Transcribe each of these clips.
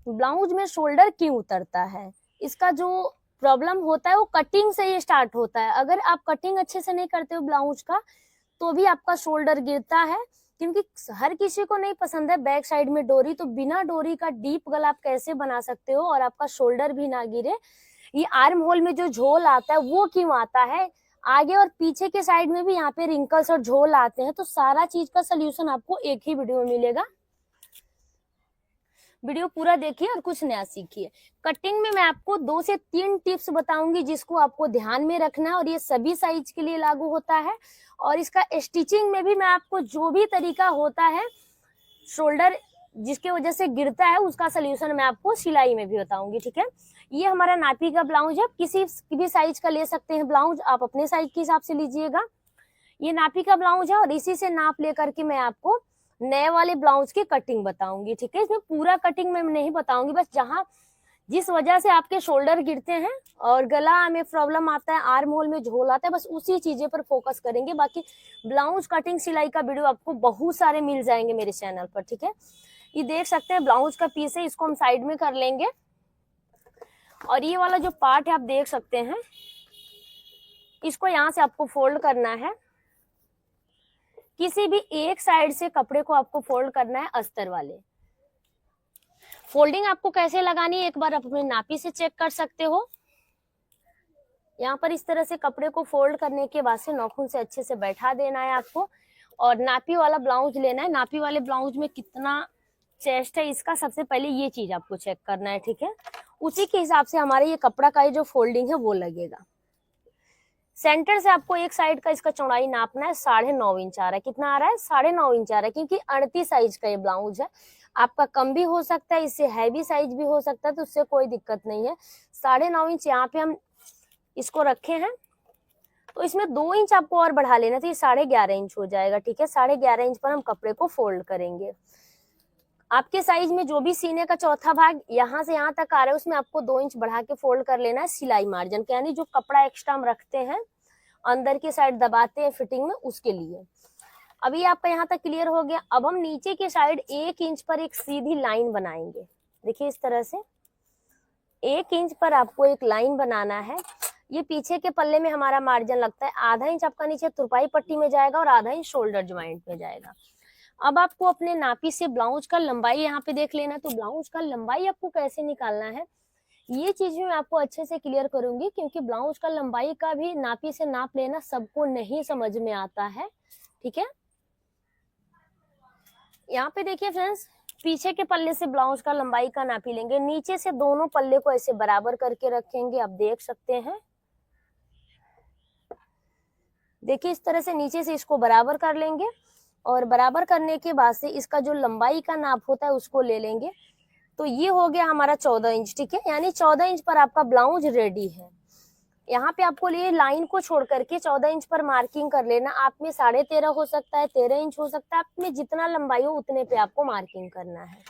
Blouse में shoulder क्यों उतरता है, इसका जो प्रॉब्लम होता है वो कटिंग से ही स्टार्ट होता है। अगर आप कटिंग अच्छे से नहीं करते हो ब्लाउज का तो भी आपका शोल्डर गिरता है, क्योंकि हर किसी को नहीं पसंद है बैक साइड में डोरी। तो बिना डोरी का डीप गला आप कैसे बना सकते हो और आपका शोल्डर भी ना गिरे। ये आर्म होल में जो झोल आता है वो क्यों आता है, आगे और पीछे के साइड में भी यहाँ पे रिंकल्स और झोल आते हैं। तो सारा चीज का सोल्यूशन आपको एक ही वीडियो में मिलेगा। वीडियो पूरा देखिए और कुछ नया सीखिए। कटिंग में मैं आपको 2 से 3 टिप्स बताऊंगी जिसको आपको ध्यान में रखना है, और ये सभी साइज के लिए लागू होता है। और इसका स्टिचिंग में भी मैं आपको जो भी तरीका होता है शोल्डर जिसके वजह से गिरता है उसका सोल्यूशन मैं आपको सिलाई में भी बताऊंगी, ठीक है। ये हमारा नापी का ब्लाउज है, किसी भी साइज का ले सकते हैं ब्लाउज, आप अपने साइज के हिसाब से लीजिएगा। ये नापी का ब्लाउज है और इसी से नाप लेकर के मैं आपको नए वाले ब्लाउज की कटिंग बताऊंगी, ठीक है। इसमें पूरा कटिंग मैं नहीं बताऊंगी, बस जहां जिस वजह से आपके शोल्डर गिरते हैं और गला में प्रॉब्लम आता है, आर्म होल में झोल आता है, बस उसी चीजें पर फोकस करेंगे। बाकी ब्लाउज कटिंग सिलाई का वीडियो आपको बहुत सारे मिल जाएंगे मेरे चैनल पर, ठीक है। ये देख सकते हैं ब्लाउज का पीस है, इसको हम साइड में कर लेंगे। और ये वाला जो पार्ट है आप देख सकते हैं, इसको यहाँ से आपको फोल्ड करना है। किसी भी एक साइड से कपड़े को आपको फोल्ड करना है अस्तर वाले। फोल्डिंग आपको कैसे लगानी है एक बार आप अपनी नापी से चेक कर सकते हो। यहाँ पर इस तरह से कपड़े को फोल्ड करने के बाद से नाखून से अच्छे से बैठा देना है आपको, और नापी वाला ब्लाउज लेना है। नापी वाले ब्लाउज में कितना चेस्ट है इसका सबसे पहले ये चीज आपको चेक करना है, ठीक है। उसी के हिसाब से हमारे ये कपड़ा का जो फोल्डिंग है वो लगेगा। सेंटर से आपको एक साइड का इसका चौड़ाई नापना है, 9.5 इंच आ रहा है। कितना आ रहा है? 9.5 इंच आ रहा है, क्योंकि 38 साइज का ये ब्लाउज है। आपका कम भी हो सकता है, इससे हैवी साइज भी हो सकता है, तो उससे कोई दिक्कत नहीं है। 9.5 इंच यहाँ पे हम इसको रखे हैं, तो इसमें 2 इंच आपको और बढ़ा लेना, तो ये 11.5 इंच हो जाएगा, ठीक है। 11.5 इंच पर हम कपड़े को फोल्ड करेंगे। आपके साइज में जो भी सीने का चौथा भाग यहाँ से यहाँ तक आ रहा है उसमें आपको 2 इंच बढ़ा के फोल्ड कर लेना है सिलाई मार्जिन, यानी जो कपड़ा एक्स्ट्रा हम रखते हैं अंदर की साइड दबाते हैं फिटिंग में, उसके लिए। अभी आपका यहाँ तक क्लियर हो गया। अब हम नीचे के साइड 1 इंच पर एक सीधी लाइन बनाएंगे। देखिए इस तरह से 1 इंच पर आपको एक लाइन बनाना है। ये पीछे के पल्ले में हमारा मार्जिन लगता है, आधा इंच आपका नीचे तुरपाई पट्टी में जाएगा और आधा इंच शोल्डर ज्वाइंट में जाएगा। अब आपको अपने नापी से ब्लाउज का लंबाई यहाँ पे देख लेना। तो ब्लाउज का लंबाई आपको कैसे निकालना है ये चीज मैं आपको अच्छे से क्लियर करूंगी, क्योंकि ब्लाउज का लंबाई का भी नापी से नाप लेना सबको नहीं समझ में आता है, ठीक है। यहाँ पे देखिए फ्रेंड्स, पीछे के पल्ले से ब्लाउज का लंबाई का नापी लेंगे, नीचे से दोनों पल्ले को ऐसे बराबर करके रखेंगे। आप देख सकते हैं, देखिए इस तरह से नीचे से इसको बराबर कर लेंगे, और बराबर करने के बाद से इसका जो लंबाई का नाप होता है उसको ले लेंगे। तो ये हो गया हमारा 14 इंच, ठीक है। यानी 14 इंच पर आपका ब्लाउज रेडी है। यहाँ पे आपको ये लाइन को छोड़ करके 14 इंच पर मार्किंग कर लेना। आप में 13.5 हो सकता है, 13 इंच हो सकता है, आप में जितना लंबाई हो उतने पे आपको मार्किंग करना है।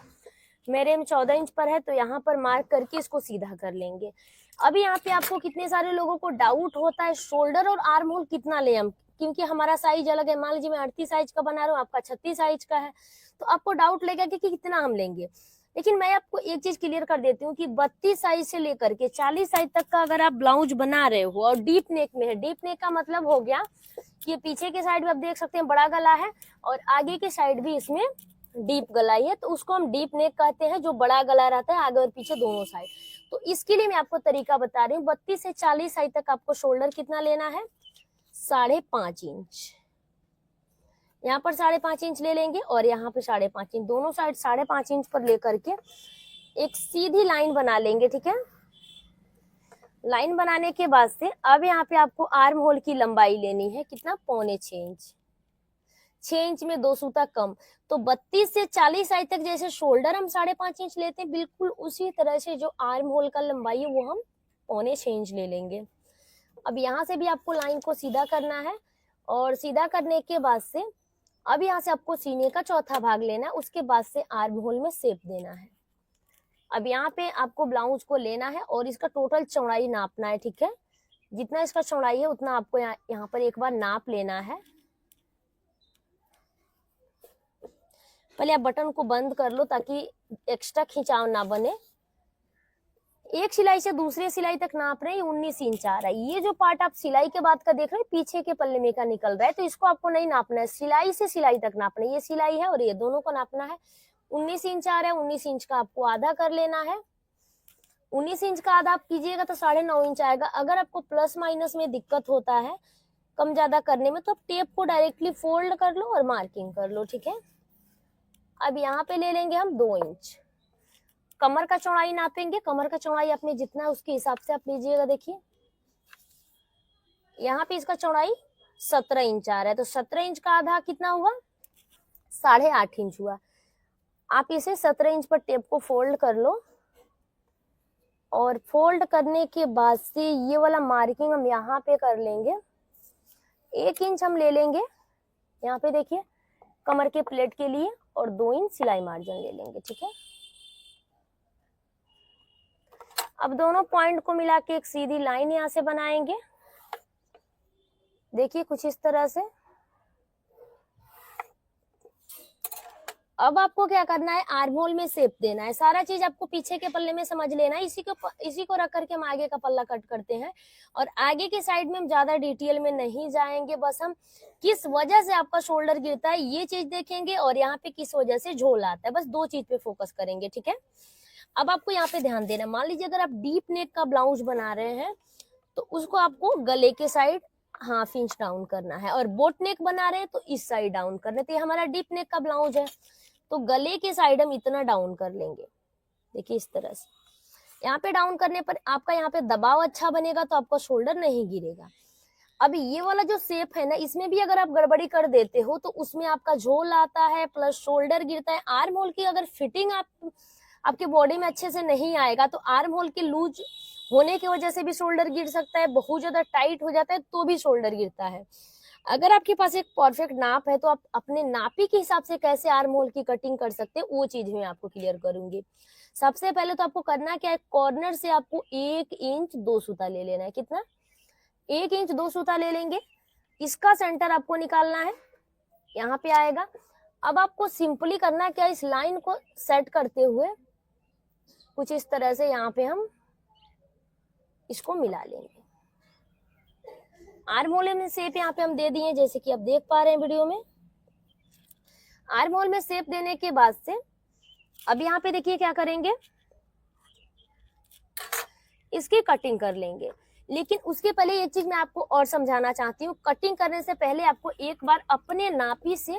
मेरे में 14 इंच पर है तो यहाँ पर मार्क करके इसको सीधा कर लेंगे। अभी यहाँ पे आपको कितने सारे लोगों को डाउट होता है शोल्डर और आर्म होल कितना ले हम, क्योंकि हमारा साइज अलग है। मान लीजिए मैं 38 साइज का बना रहा हूँ, आपका 36 साइज का है, तो आपको डाउट लगेगा कि कितना हम लेंगे। लेकिन मैं आपको एक चीज क्लियर कर देती हूँ कि 32 साइज से लेकर के 40 साइज तक का अगर आप ब्लाउज बना रहे हो और डीप नेक में है, डीप नेक का मतलब हो गया कि पीछे के साइड में आप देख सकते हैं बड़ा गला है और आगे के साइड भी इसमें डीप गला है, तो उसको हम डीप नेक कहते हैं, जो बड़ा गला रहता है आगे और पीछे दोनों साइड। तो इसके लिए मैं आपको तरीका बता रही हूँ। 32 से 40 साइज तक आपको शोल्डर कितना लेना है? 5.5 इंच। यहाँ पर 5.5 इंच ले लेंगे और यहाँ पे 5.5 इंच, दोनों साइड 5.5 इंच पर लेकर के एक सीधी लाइन बना लेंगे, ठीक है। लाइन बनाने के बाद से अब यहाँ पे आपको आर्म होल की लंबाई लेनी है, कितना? 6.25 इंच। 6 इंच में 2 सूता कम। तो 32 से 40 साइज तक जैसे शोल्डर हम 5.5 इंच लेते हैं, बिल्कुल उसी तरह से जो आर्म होल का लंबाई है वो हम 6.25 इंच ले लेंगे। अब यहाँ से भी आपको लाइन को सीधा करना है, और सीधा करने के बाद से अब यहाँ से आपको सीने का चौथा भाग लेना है, उसके बाद से आर्म होल में शेप देना है। अब यहाँ पे आपको ब्लाउज को लेना है और इसका टोटल चौड़ाई नापना है, ठीक है। जितना इसका चौड़ाई है उतना आपको यहाँ पर एक बार नाप लेना है। पहले आप बटन को बंद कर लो ताकि एक्स्ट्रा खिंचाव ना बने। एक सिलाई से दूसरे सिलाई तक नाप रहे हैं, 19 इंच आ रहा है। ये जो पार्ट आप सिलाई के बाद का देख रहे हैं पीछे के पल्ले में का निकल रहा है, तो इसको आपको नहीं नापना है, सिलाई से सिलाई तक नापना है। ये सिलाई है और ये दोनों को नापना है। 19 इंच आ रहा है, 19 इंच का आपको आधा कर लेना है। 19 इंच का आधा आप कीजिएगा तो 9.5 इंच आएगा। अगर आपको प्लस माइनस में दिक्कत होता है कम ज्यादा करने में, तो आप टेप को डायरेक्टली फोल्ड कर लो और मार्किंग कर लो, ठीक है। अब यहाँ पे ले लेंगे हम 2 इंच। कमर का चौड़ाई नापेंगे, कमर का चौड़ाई अपने जितना है उसके हिसाब से आप लीजिएगा। देखिए यहाँ पे इसका चौड़ाई 17 इंच आ रहा है, तो 17 इंच का आधा कितना हुआ, 8.5 इंच हुआ। आप इसे 17 इंच पर टेप को फोल्ड कर लो और फोल्ड करने के बाद से ये वाला मार्किंग हम यहाँ पे कर लेंगे। 1 इंच हम ले लेंगे यहाँ पे देखिए कमर के प्लेट के लिए, और 2 इंच सिलाई मार्जिन ले लेंगे, ठीक है। अब दोनों पॉइंट को मिला के एक सीधी लाइन यहाँ से बनाएंगे। देखिए कुछ इस तरह से। अब आपको क्या करना है, आर्म होल में शेप देना है। सारा चीज आपको पीछे के पल्ले में समझ लेना है। इसी को रख करके हम आगे का पल्ला कट करते हैं, और आगे की साइड में हम ज्यादा डिटेल में नहीं जाएंगे। बस हम किस वजह से आपका शोल्डर गिरता है ये चीज देखेंगे, और यहाँ पे किस वजह से झोल आता है, बस 2 चीज पे फोकस करेंगे, ठीक है। अब आपको यहाँ पे ध्यान देना, मान लीजिए अगर आप डीप नेक का ब्लाउज बना रहे हैं तो उसको आपको गले के साइड 1/2 इंच डाउन करना है, और बोट नेक बना रहे हैं तो इस साइड डाउन करना है। तो ये हमारा डीप नेक का ब्लाउज है, तो गले के साइड हम इतना डाउन कर लेंगे। देखिए इस तरह से यहाँ पे डाउन करने पर आपका यहाँ पे दबाव अच्छा बनेगा, तो आपका शोल्डर नहीं गिरेगा। अब ये वाला जो शेप है ना, इसमें भी अगर आप गड़बड़ी कर देते हो तो उसमें आपका झोल आता है प्लस शोल्डर गिरता है। आर्म होल की अगर फिटिंग आपके बॉडी में अच्छे से नहीं आएगा तो आर्म होल के लूज होने की वजह से भी शोल्डर गिर सकता है, बहुत ज्यादा टाइट हो जाता है तो भी शोल्डर गिरता है। अगर आपके पास एक परफेक्ट नाप है तो आप अपने नापी के हिसाब से कैसे आर्म होल की कटिंग कर सकते हैं वो चीज मैं आपको क्लियर करूंगी। सबसे पहले तो आपको करना क्या है, कॉर्नर से आपको 1 इंच 2 सूता ले लेना है। कितना, 1 इंच 2 सूता ले लेंगे। इसका सेंटर आपको निकालना है, यहाँ पे आएगा। अब आपको सिंपली करना क्या, इस लाइन को सेट करते हुए कुछ इस तरह से यहाँ पे हम इसको मिला लेंगे। आर्म होल में शेप यहाँ पे हम दे दिए, जैसे कि आप देख पा रहे हैं वीडियो में। आर्म होल में शेप देने के बाद से अब यहाँ पे देखिए क्या करेंगे, इसकी कटिंग कर लेंगे। लेकिन उसके पहले एक चीज मैं आपको और समझाना चाहती हूँ, कटिंग करने से पहले आपको एक बार अपने नापी से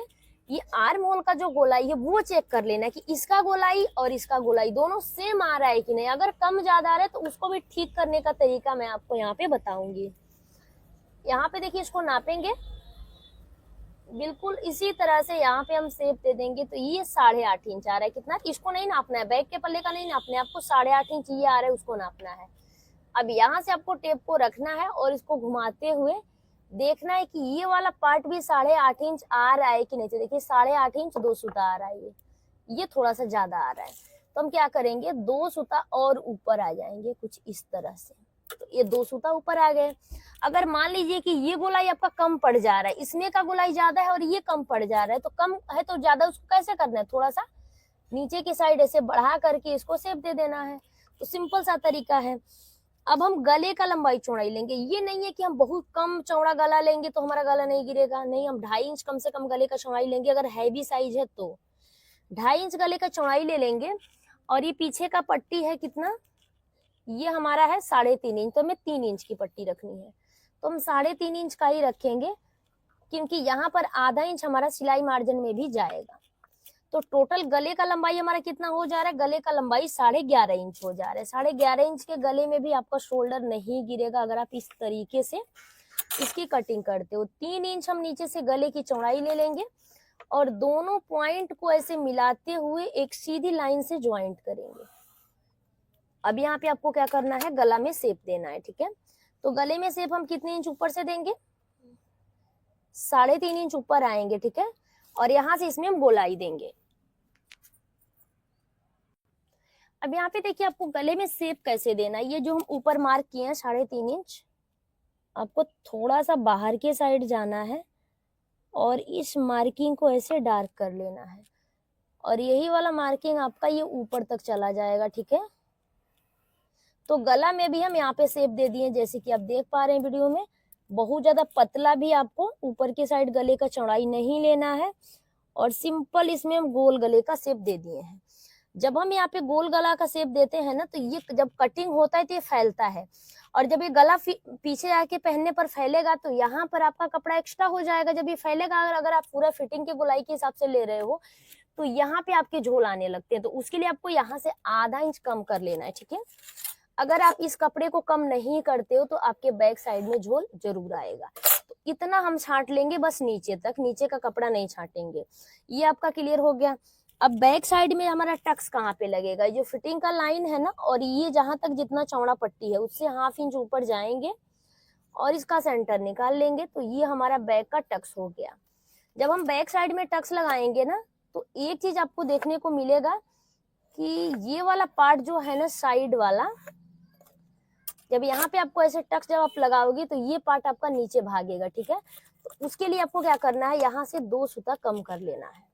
ये आर्म होल का जो गोलाई है वो चेक कर लेना है कि इसका गोलाई और इसका गोलाई दोनों सेम आ रहा है कि नहीं। अगर कम ज्यादा आ रहा है तो उसको भी ठीक करने का तरीका मैं आपको यहाँ पे बताऊंगी। यहाँ पे देखिए इसको नापेंगे बिल्कुल इसी तरह से, यहाँ पे हम शेप दे देंगे। तो ये 8.5 इंच आ रहा है। कितना, इसको नहीं नापना है, बैक के पल्ले का नहीं नापना है, आपको 8.5 इंच ये आ रहा है उसको नापना है। अब यहाँ से आपको टेप को रखना है और इसको घुमाते हुए देखना है कि ये वाला पार्ट भी 8.5 इंच आ रहा है कि नहीं। तो देखिए 8.5 इंच 2 सूता आ रहा है, ये थोड़ा सा ज्यादा आ रहा है। तो हम क्या करेंगे, 2 सूता और ऊपर आ जाएंगे कुछ इस तरह से। तो ये 2 सूता ऊपर आ गए। अगर मान लीजिए कि ये गोलाई आपका कम पड़ जा रहा है, इसमें का गोलाई ज्यादा है और ये कम पड़ जा रहा है, तो कम है तो ज्यादा उसको कैसे करना है, थोड़ा सा नीचे की साइड ऐसे बढ़ा करके इसको शेप दे देना है। तो सिंपल सा तरीका है। अब हम गले का लंबाई चौड़ाई लेंगे। ये नहीं है कि हम बहुत कम चौड़ा गला लेंगे तो हमारा गला नहीं गिरेगा, नहीं, हम 2.5 इंच कम से कम गले का चौड़ाई लेंगे। अगर हैवी साइज है तो 2.5 इंच गले का चौड़ाई ले लेंगे। और ये पीछे का पट्टी है कितना, ये हमारा है 3.5 इंच, तो हमें 3 इंच की पट्टी रखनी है, तो हम 3.5 इंच का ही रखेंगे, क्योंकि यहाँ पर आधा इंच हमारा सिलाई मार्जिन में भी जाएगा। तो टोटल गले का लंबाई हमारा कितना हो जा रहा है, गले का लंबाई 11.5 इंच हो जा रहा है। 11.5 इंच के गले में भी आपका शोल्डर नहीं गिरेगा अगर आप इस तरीके से इसकी कटिंग करते हो। 3 इंच हम नीचे से गले की चौड़ाई ले लेंगे और दोनों पॉइंट को ऐसे मिलाते हुए एक सीधी लाइन से ज्वाइंट करेंगे। अब यहाँ पे आपको क्या करना है, गला में शेप देना है, ठीक है। तो गले में शेप हम कितने इंच ऊपर से देंगे, 3.5 इंच ऊपर आएंगे, ठीक है। और यहाँ से इसमें हम गोलाई देंगे। अब यहाँ पे देखिए आपको गले में शेप कैसे देना है। ये जो हम ऊपर मार्क किए हैं 3.5 इंच, आपको थोड़ा सा बाहर के साइड जाना है और इस मार्किंग को ऐसे डार्क कर लेना है। और यही वाला मार्किंग आपका ये ऊपर तक चला जाएगा, ठीक है। तो गला में भी हम यहाँ पे शेप दे दिए, जैसे कि आप देख पा रहे हैं वीडियो में। बहुत ज्यादा पतला भी आपको ऊपर की साइड गले का चौड़ाई नहीं लेना है, और सिंपल इसमें हम गोल गले का शेप दे दिए हैं। जब हम यहाँ पे गोल गला का शेप देते हैं ना, तो ये जब कटिंग होता है तो ये फैलता है, और जब ये गला पीछे आके पहनने पर फैलेगा तो यहाँ पर आपका कपड़ा एक्स्ट्रा हो जाएगा। जब ये फैलेगा, अगर आप पूरा फिटिंग के गोलाई के हिसाब से ले रहे हो तो यहाँ पे आपके झोल आने लगते हैं, तो उसके लिए आपको यहाँ से आधा इंच कम कर लेना है, ठीक है। अगर आप इस कपड़े को कम नहीं करते हो तो आपके बैक साइड में झोल जरूर आएगा। तो इतना हम छांट लेंगे बस नीचे तक, नीचे का कपड़ा नहीं छांटेंगे। ये आपका क्लियर हो गया। अब बैक साइड में हमारा टक्स कहाँ पे लगेगा, जो फिटिंग का लाइन है ना, और ये जहां तक जितना चौड़ा पट्टी है उससे ½ इंच ऊपर जाएंगे और इसका सेंटर निकाल लेंगे, तो ये हमारा बैक का टक्स हो गया। जब हम बैक साइड में टक्स लगाएंगे ना, तो एक चीज आपको देखने को मिलेगा कि ये वाला पार्ट जो है ना साइड वाला, जब यहाँ पे आपको ऐसे टक्स जब आप लगाओगे तो ये पार्ट आपका नीचे भागेगा, ठीक है। तो उसके लिए आपको क्या करना है, यहाँ से 2 सूता कम कर लेना है।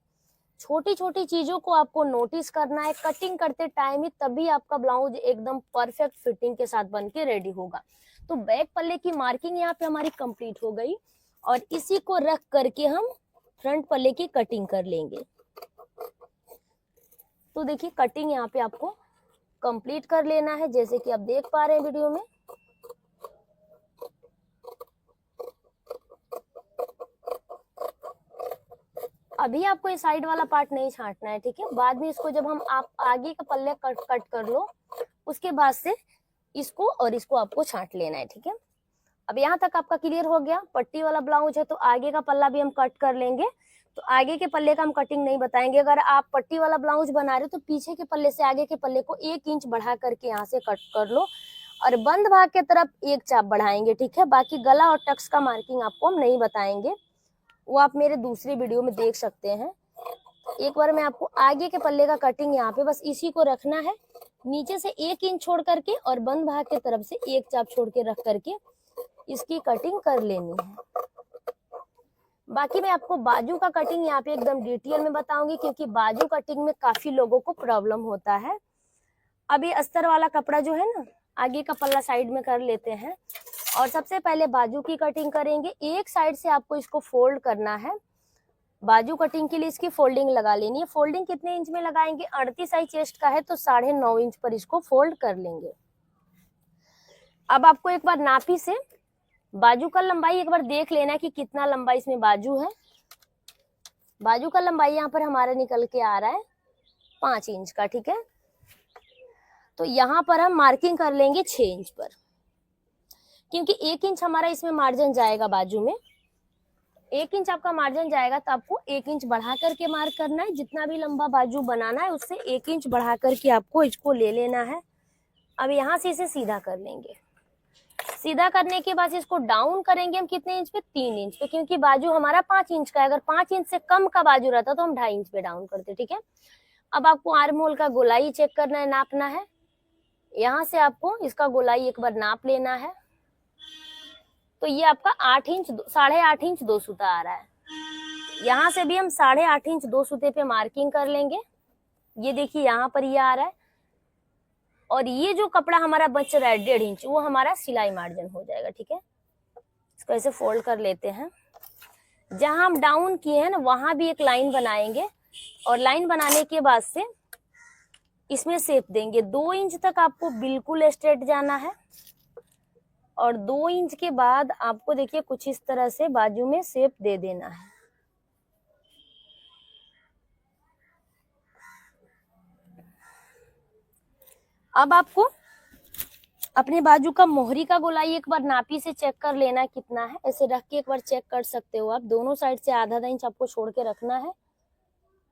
छोटी छोटी चीजों को आपको नोटिस करना है कटिंग करते टाइम ही, तभी आपका ब्लाउज एकदम परफेक्ट फिटिंग के साथ बन के रेडी होगा। तो बैक पल्ले की मार्किंग यहाँ पे हमारी कंप्लीट हो गई, और इसी को रख करके हम फ्रंट पल्ले की कटिंग कर लेंगे। तो देखिए कटिंग यहाँ पे आपको कंप्लीट कर लेना है, जैसे कि आप देख पा रहे हैं वीडियो में। अभी आपको ये साइड वाला पार्ट नहीं छांटना है, ठीक है। बाद में इसको जब हम आप आगे का पल्ले कट कर लो, उसके बाद से इसको और इसको आपको छांट लेना है, ठीक है। अब यहाँ तक आपका क्लियर हो गया। पट्टी वाला ब्लाउज है तो आगे का पल्ला भी हम कट कर लेंगे, तो आगे के पल्ले का हम कटिंग नहीं बताएंगे। अगर आप पट्टी वाला ब्लाउज बना रहे हो तो पीछे के पल्ले से आगे के पल्ले को 1 इंच बढ़ा करके यहाँ से कट कर लो, और बंद भाग के तरफ 1 चाप बढ़ाएंगे, ठीक है। बाकी गला और टक्स का मार्किंग आपको हम नहीं बताएंगे, वो आप मेरे दूसरे वीडियो में देख सकते हैं। एक बार मैं आपको आगे के पल्ले का कटिंग यहाँ पे बस इसी को रखना है, नीचे से 1 इंच छोड़ करके और बंद भाग के तरफ से 1 चाप छोड़ के रख करके इसकी कटिंग कर लेनी है। बाकी मैं आपको बाजू का कटिंग यहाँ पे एकदम डिटेल में बताऊंगी, क्योंकि बाजू कटिंग में काफी लोगों को प्रॉब्लम होता है। अभी अस्तर वाला कपड़ा जो है ना, आगे का पल्ला साइड में कर लेते हैं, और सबसे पहले बाजू की कटिंग करेंगे। एक साइड से आपको इसको फोल्ड करना है। बाजू कटिंग के लिए इसकी फोल्डिंग लगा लेनी है। फोल्डिंग कितने इंच में लगाएंगे, 38 साइज चेस्ट का है तो 9.5 इंच पर इसको फोल्ड कर लेंगे। अब आपको एक बार नापी से बाजू का लंबाई एक बार देख लेना है कि कितना लंबाई इसमें बाजू है। बाजू का लंबाई यहाँ पर हमारा निकल के आ रहा है 5 इंच का, ठीक है। तो यहाँ पर हम मार्किंग कर लेंगे 6 इंच पर, क्योंकि 1 इंच हमारा इसमें मार्जिन जाएगा बाजू में। 1 इंच आपका मार्जिन जाएगा तो आपको 1 इंच बढ़ा करके मार्क करना है। जितना भी लंबा बाजू बनाना है उससे 1 इंच बढ़ा करके आपको इसको ले लेना है। अब यहाँ से इसे सीधा कर लेंगे। सीधा करने के बाद इसको डाउन करेंगे हम कितने इंच पे, 3 इंच पे, क्योंकि बाजू हमारा 5 इंच का है। अगर 5 इंच से कम का बाजू रहता तो हम 2.5 इंच पे डाउन करते, ठीक है। अब आपको आर्म होल का गोलाई चेक करना है, नापना है। यहाँ से आपको इसका गोलाई एक बार नाप लेना है। तो ये आपका 8 इंच 8.5 इंच 2 सूता आ रहा है। यहाँ से भी हम 8.5 इंच 2 सूते पे मार्किंग कर लेंगे। ये देखिए यहाँ पर ये आ रहा है, और ये जो कपड़ा हमारा बच रहा है 1.5 इंच, वो हमारा सिलाई मार्जिन हो जाएगा, ठीक है। इसको ऐसे फोल्ड कर लेते हैं। जहां हम डाउन किए हैं ना, वहां भी एक लाइन बनाएंगे, और लाइन बनाने के बाद से इसमें शेप देंगे। 2 इंच तक आपको बिल्कुल स्ट्रेट जाना है, और 2 इंच के बाद आपको देखिए कुछ इस तरह से बाजू में शेप दे देना है। अब आपको अपने बाजू का मोहरी का गोलाई एक बार नापी से चेक कर लेना है कितना है। ऐसे रख के एक बार चेक कर सकते हो आप। दोनों साइड से आधा इंच आपको छोड़ के रखना है,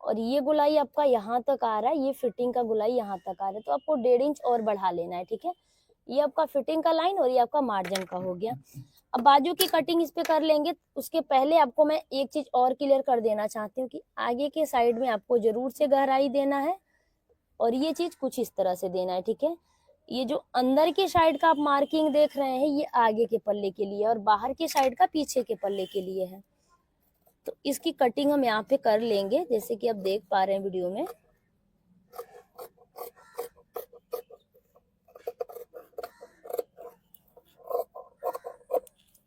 और ये गोलाई आपका यहाँ तक आ रहा है, ये फिटिंग का गोलाई यहाँ तक आ रहा है, तो आपको 1.5 इंच और बढ़ा लेना है, ठीक है। ये आपका फिटिंग का लाइन और ये आपका मार्जिन का हो गया। अब बाजू की कटिंग इस पे कर लेंगे। उसके पहले आपको मैं एक चीज और क्लियर कर देना चाहती हूँ कि आगे के साइड में आपको जरूर से गहराई देना है, और ये चीज कुछ इस तरह से देना है, ठीक है। ये जो अंदर के साइड का आप मार्किंग देख रहे हैं, ये आगे के पल्ले के लिए, और बाहर के साइड का पीछे के पल्ले के लिए है। तो इसकी कटिंग हम यहाँ पे कर लेंगे, जैसे कि आप देख पा रहे हैं वीडियो में।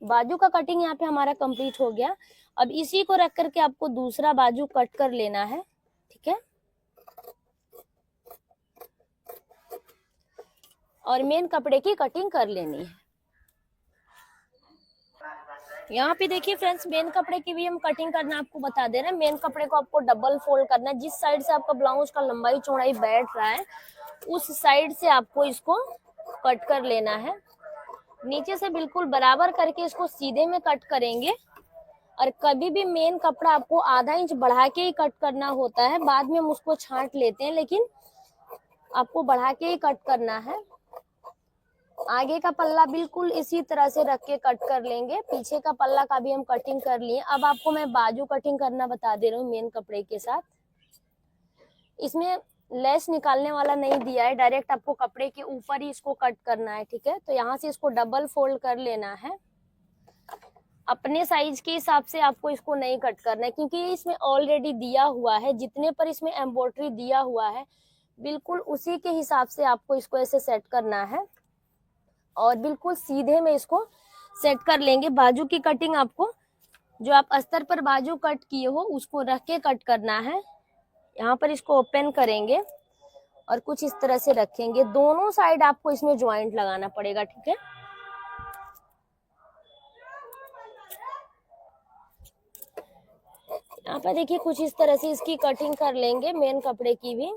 बाजू का कटिंग यहाँ पे हमारा कंप्लीट हो गया। अब इसी को रख करके आपको दूसरा बाजू कट कर लेना है, ठीक है। और मेन कपड़े की कटिंग कर लेनी है। यहाँ पे देखिए फ्रेंड्स, मेन कपड़े की भी हम कटिंग करना आपको बता दे रहे हैं। मेन कपड़े को आपको डबल फोल्ड करना है। जिस साइड से आपका ब्लाउज का लंबाई चौड़ाई बैठ रहा है उस साइड से आपको इसको कट कर लेना है। नीचे से बिल्कुल बराबर करके इसको सीधे में कट करेंगे। और कभी भी मेन कपड़ा आपको आधा इंच बढ़ा के ही कट करना होता है। बाद में हम उसको छांट लेते हैं, लेकिन आपको बढ़ा के ही कट करना है। आगे का पल्ला बिल्कुल इसी तरह से रख के कट कर लेंगे। पीछे का पल्ला का भी हम कटिंग कर लिए। अब आपको मैं बाजू कटिंग करना बता दे रही हूँ मेन कपड़े के साथ। इसमें लेस निकालने वाला नहीं दिया है, डायरेक्ट आपको कपड़े के ऊपर ही इसको कट करना है, ठीक है। तो यहाँ से इसको डबल फोल्ड कर लेना है। अपने साइज के हिसाब से आपको इसको नहीं कट करना है, क्योंकि इसमें ऑलरेडी दिया हुआ है। जितने पर इसमें एम्ब्रॉयडरी दिया हुआ है बिल्कुल उसी के हिसाब से आपको इसको ऐसे सेट करना है। और बिल्कुल सीधे में इसको सेट कर लेंगे। बाजू की कटिंग आपको जो आप अस्तर पर बाजू कट किए हो उसको रख के कट करना है। यहाँ पर इसको ओपन करेंगे और कुछ इस तरह से रखेंगे। दोनों साइड आपको इसमें ज्वाइंट लगाना पड़ेगा, ठीक है। यहाँ पर देखिए कुछ इस तरह से इसकी कटिंग कर लेंगे मेन कपड़े की भी।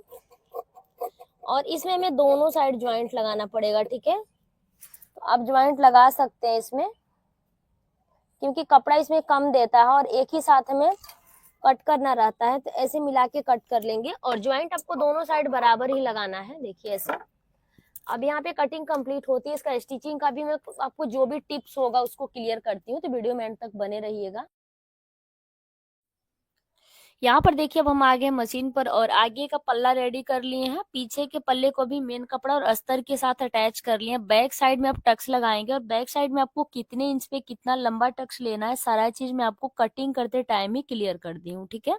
और इसमें हमें दोनों साइड ज्वाइंट लगाना पड़ेगा, ठीक है। तो आप ज्वाइंट लगा सकते हैं इसमें, क्योंकि कपड़ा इसमें कम देता है और एक ही साथ हमें कट करना रहता है। तो ऐसे मिला के कट कर लेंगे। और ज्वाइंट आपको दोनों साइड बराबर ही लगाना है, देखिए ऐसे। अब यहाँ पे कटिंग कंप्लीट होती है। इसका स्टिचिंग का भी मैं आपको जो भी टिप्स होगा उसको क्लियर करती हूँ, तो वीडियो में एंड तक बने रहिएगा। यहाँ पर देखिए अब हम आ गए मशीन पर और आगे का पल्ला रेडी कर लिए हैं। पीछे के पल्ले को भी मेन कपड़ा और अस्तर के साथ अटैच कर लिए हैं। बैक साइड में आप टक्स लगाएंगे और बैक साइड में आपको कितने इंच पे कितना लंबा टक्स लेना है सारा चीज मैं आपको कटिंग करते टाइम ही क्लियर कर दी हूँ, ठीक है।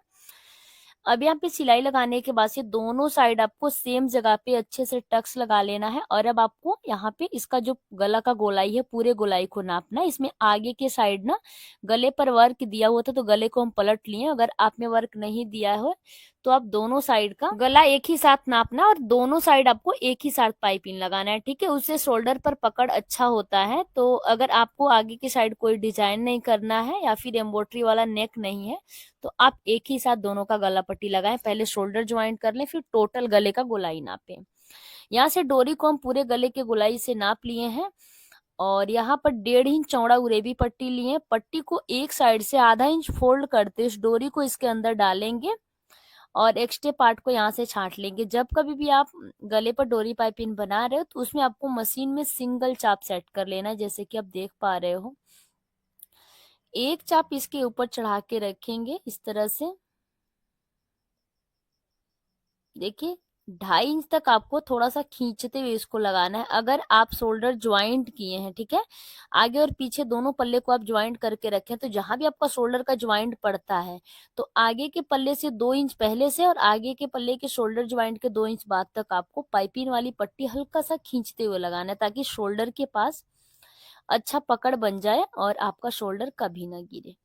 अब यहाँ पे सिलाई लगाने के बाद से दोनों साइड आपको सेम जगह पे अच्छे से टक्स लगा लेना है। और अब आपको यहाँ पे इसका जो गला का गोलाई है पूरे गोलाई को नापना है। इसमें आगे के साइड ना गले पर वर्क दिया हुआ था तो गले को हम पलट लिए। अगर आप में वर्क नहीं दिया हो तो आप दोनों साइड का गला एक ही साथ नापना और दोनों साइड आपको एक ही साथ पाइपिंग लगाना है, ठीक है। उससे शोल्डर पर पकड़ अच्छा होता है। तो अगर आपको आगे की साइड कोई डिजाइन नहीं करना है या फिर एम्ब्रॉयडरी वाला नेक नहीं है तो आप एक ही साथ दोनों का गला पट्टी लगाएं। पहले शोल्डर ज्वाइंट कर लें, फिर टोटल गले का गोलाई नापें। यहाँ से डोरी को हम पूरे गले के गोलाई से नाप लिए हैं। और यहाँ पर 1.5 इंच चौड़ा उरेबी पट्टी लिए हैं। पट्टी को एक साइड से आधा इंच फोल्ड करते इस डोरी को इसके अंदर डालेंगे और एक्स्ट्रा पार्ट को यहाँ से छांट लेंगे। जब कभी भी आप गले पर डोरी पाइपिंग बना रहे हो तो उसमें आपको मशीन में सिंगल चाप सेट कर लेना है, जैसे कि आप देख पा रहे हो। एक चाप इसके ऊपर चढ़ा के रखेंगे इस तरह से। देखिए 2.5 इंच तक आपको थोड़ा सा खींचते हुए इसको लगाना है। अगर आप शोल्डर ज्वाइंट किए हैं, ठीक है, आगे और पीछे दोनों पल्ले को आप ज्वाइंट करके रखें तो जहां भी आपका शोल्डर का ज्वाइंट पड़ता है तो आगे के पल्ले से 2 इंच पहले से और आगे के पल्ले के शोल्डर ज्वाइंट के 2 इंच बाद तक आपको पाइपिंग वाली पट्टी हल्का सा खींचते हुए लगाना है, ताकि शोल्डर के पास अच्छा पकड़ बन जाए और आपका शोल्डर कभी ना गिरे।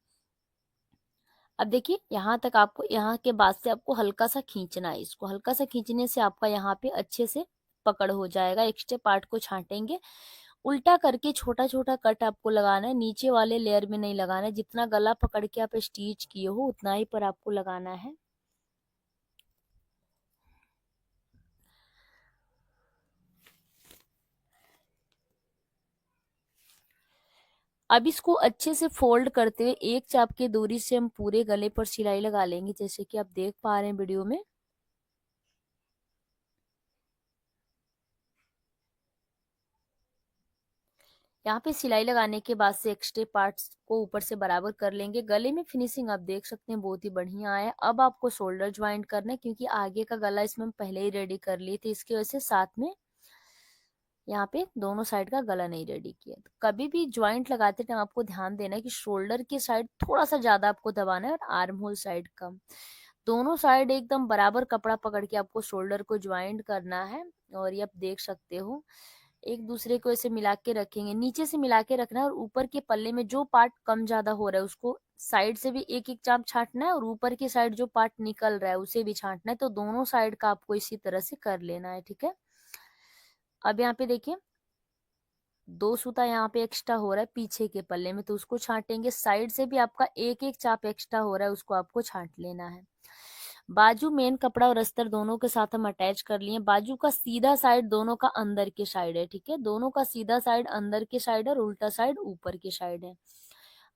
अब देखिए यहाँ तक आपको, यहाँ के बाद से आपको हल्का सा खींचना है। इसको हल्का सा खींचने से आपका यहाँ पे अच्छे से पकड़ हो जाएगा। एक्स्ट्रा पार्ट को छांटेंगे। उल्टा करके छोटा छोटा कट आपको लगाना है, नीचे वाले लेयर में नहीं लगाना है। जितना गला पकड़ के आप स्टिच किए हो उतना ही पर आपको लगाना है। अब इसको अच्छे से फोल्ड करते हुए एक चाप की दूरी से हम पूरे गले पर सिलाई लगा लेंगे, जैसे कि आप देख पा रहे हैं वीडियो में। यहाँ पे सिलाई लगाने के बाद से एक्स्ट्रा पार्ट्स को ऊपर से बराबर कर लेंगे। गले में फिनिशिंग आप देख सकते हैं बहुत ही बढ़िया है। अब आपको शोल्डर ज्वाइंट करना है, क्योंकि आगे का गला इसमें हम पहले ही रेडी कर लिए थे, इसकी वजह से साथ में यहाँ पे दोनों साइड का गला नहीं रेडी किया। तो कभी भी ज्वाइंट लगाते टाइम आपको ध्यान देना है कि शोल्डर की साइड थोड़ा सा ज्यादा आपको दबाना है और आर्म होल साइड कम। दोनों साइड एकदम बराबर कपड़ा पकड़ के आपको शोल्डर को ज्वाइंट करना है। और ये आप देख सकते हो एक दूसरे को ऐसे मिला के रखेंगे, नीचे से मिला के रखना है और ऊपर के पल्ले में जो पार्ट कम ज्यादा हो रहा है उसको साइड से भी एक एक चाप छांटना है और ऊपर की साइड जो पार्ट निकल रहा है उसे भी छांटना है। तो दोनों साइड का आपको इसी तरह से कर लेना है, ठीक है। अब यहाँ पे देखिए 2 सूता यहाँ पे एक्स्ट्रा हो रहा है पीछे के पल्ले में, तो उसको छांटेंगे। साइड से भी आपका एक एक चाप एक्स्ट्रा हो रहा है, उसको आपको छांट लेना है। बाजू मेन कपड़ा और अस्तर दोनों के साथ हम अटैच कर लिए। बाजू का सीधा साइड दोनों का अंदर के साइड है, ठीक है। दोनों का सीधा साइड अंदर के साइड और उल्टा साइड ऊपर के साइड है।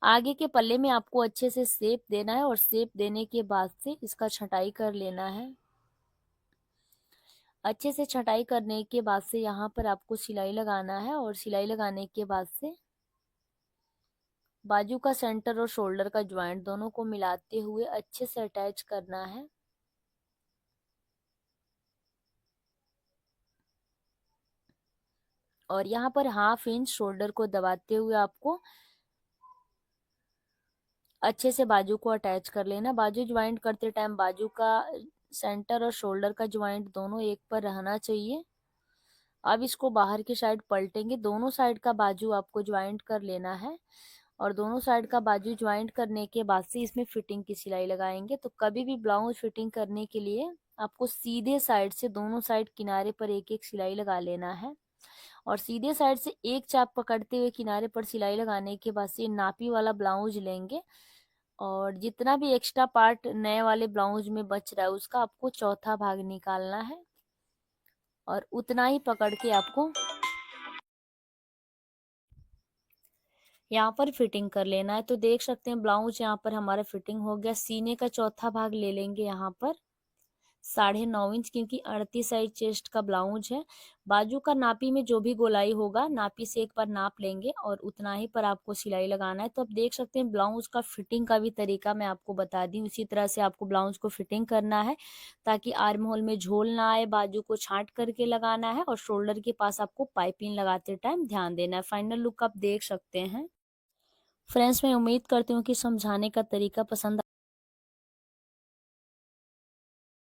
आगे के पल्ले में आपको अच्छे से शेप देना है और शेप देने के बाद से इसका छटाई कर लेना है। अच्छे से छटाई करने के बाद से यहाँ पर आपको सिलाई लगाना है और सिलाई लगाने के बाद से बाजू का सेंटर और शोल्डर का ज्वाइंट दोनों को मिलाते हुए अच्छे से अटैच करना है। और यहाँ पर 1/2 इंच शोल्डर को दबाते हुए आपको अच्छे से बाजू को अटैच कर लेना। बाजू ज्वाइंट करते टाइम बाजू का सेंटर और शोल्डर का ज्वाइंट दोनों एक पर रहना चाहिए। अब इसको बाहर की साइड पलटेंगे, दोनों साइड का बाजू आपको ज्वाइंट कर लेना है। और दोनों साइड का बाजू ज्वाइंट करने के बाद से इसमें फिटिंग की सिलाई लगाएंगे। तो कभी भी ब्लाउज फिटिंग करने के लिए आपको सीधे साइड से दोनों साइड किनारे पर एक एक सिलाई लगा लेना है। और सीधे साइड से एक चाप पकड़ते हुए किनारे पर सिलाई लगाने के बाद से नापी वाला ब्लाउज लेंगे और जितना भी एक्स्ट्रा पार्ट नए वाले ब्लाउज में बच रहा है उसका आपको चौथा भाग निकालना है और उतना ही पकड़ के आपको यहाँ पर फिटिंग कर लेना है। तो देख सकते हैं ब्लाउज यहाँ पर हमारा फिटिंग हो गया। सीने का चौथा भाग ले लेंगे यहाँ पर 9.5 इंच, क्योंकि 38 साइज चेस्ट का ब्लाउज है। बाजू का नापी में जो भी गोलाई होगा नापी से एक बार नाप लेंगे और उतना ही पर आपको सिलाई लगाना है। तो अब देख सकते हैं ब्लाउज का फिटिंग का भी तरीका मैं आपको बता दी, उसी तरह से आपको ब्लाउज को फिटिंग करना है ताकि आर्म होल में झोल ना आए। बाजू को छांट करके लगाना है और शोल्डर के पास आपको पाइपिंग लगाते टाइम ध्यान देना है। फाइनल लुक आप देख सकते हैं। फ्रेंड्स, मैं उम्मीद करती हूँ कि समझाने का तरीका पसंद